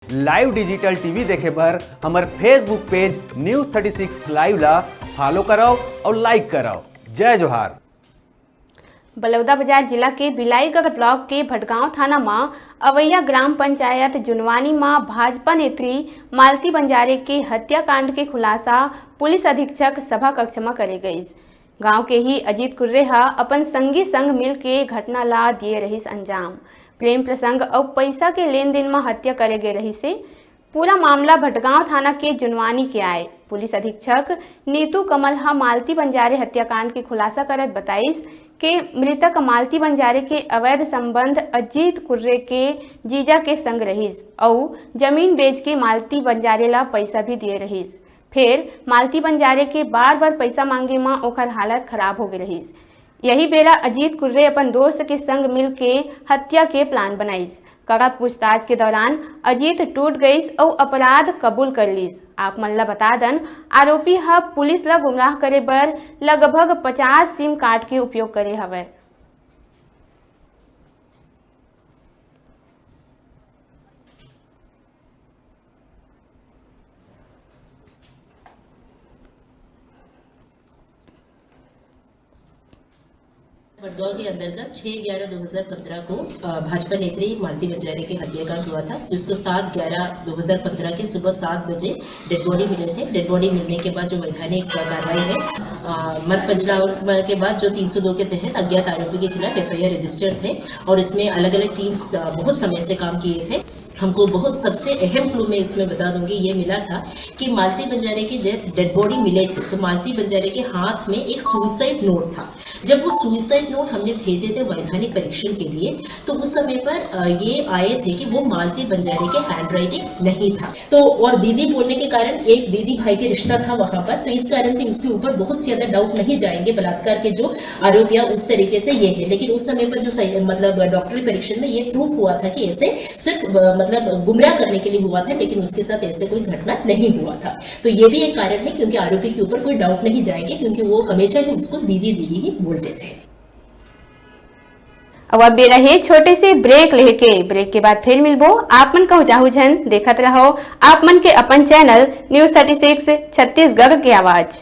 Live digital TV देखे बर हमार फेसबुक पेज न्यूज 36 लाइव ला फॉलो कराओ और लाइक कराओ। जय जोहार। बलौदाबाजार जिला के बिलाईगढ़ ब्लॉक के भटगांव थाना में अवैया ग्राम पंचायत जुनवानी में भाजपा नेत्री मालती बंजारे के हत्याकांड के खुलासा पुलिस अधीक्षक सभा कक्ष में करे गई। गांव के ही अजीत कुर्रे अपन संगी संग मिल के घटना ला दिए रही अंजाम। प्रेम प्रसंग और पैसा के लेन देन में हत्या करे गए रही से पूरा मामला भटगांव थाना के जुनवानी के आए। पुलिस अधीक्षक नीतू कमल मालती बंजारे हत्याकांड के खुलासा करत बताइस के मृतक मालती बंजारे के अवैध संबंध अजीत कुर्रे के जीजा के संग रहीस और जमीन बेच के मालती बंजारे ला पैसा भी दिए रहीस। फिर मालती बंजारे के बार बार पैसा मांगे में ओकर हालत खराब हो गई रहीस। यही बेरा अजीत कुर्रे अपन दोस्त के संग मिल के हत्या के प्लान बनाईस। कड़ा पूछताछ के दौरान अजीत टूट गईस और अपराध कबूल कर लीस। आप मन ला बता दन आरोपी पुलिस ला गुमराह करे बर लगभग 50 सिम कार्ड के उपयोग करे हवे। भटगांव के अंतर्गत 6/11/2015 को भाजपा नेत्री मालती बंजारे के हत्याकांड हुआ था, जिसको 7/11/2015 के सुबह 7 बजे डेड बॉडी मिले थे। डेड बॉडी मिलने के बाद जो वैधानिक कार्रवाई है, मत पंचनामा के बाद जो 302 के तहत अज्ञात आरोपी के खिलाफ FIR रजिस्टर्ड थे और इसमें अलग अलग टीम्स बहुत समय से काम किए थे। हमको बहुत सबसे अहम क्लू में इसमें बता दूंगी ये मिला था कि मालती बंजारे के जब डेड बॉडी मिले थे तो मालती बंजारे के हाथ में एक सुसाइड नोट था। जब वो सुसाइड नोट हमने भेजे थे वैधानिक परीक्षण के लिए तो उस समय पर ये आए थे कि वो मालती बंजारे के हैंडराइटिंग नहीं था। तो और दीदी बोलने के कारण एक दीदी भाई के रिश्ता था वहां पर, तो इस कारण से उसके ऊपर बहुत ज्यादा डाउट नहीं जाएंगे। बलात्कार के जो आरोपियां उस तरीके से ये है, लेकिन उस समय पर जो मतलब डॉक्टरी परीक्षण में ये प्रूफ हुआ था कि ऐसे सिर्फ मतलब गुमराह करने के लिए हुआ था, लेकिन उसके साथ ऐसे कोई घटना नहीं हुआ था। तो ये भी एक कारण है क्योंकि आरोपी के ऊपर कोई डाउट नहीं जाएगी, क्योंकि वो हमेशा ही उसको दीदी दीदी ही बोलते थे। अब बेरा है छोटे से ब्रेक लेके, ब्रेक के बाद फिर मिलबो। आप मन कहूँ जाहू झन देखत रहो आप मन के अपन चैनल न्यूज 36 छत्तीसगढ़ के आवाज।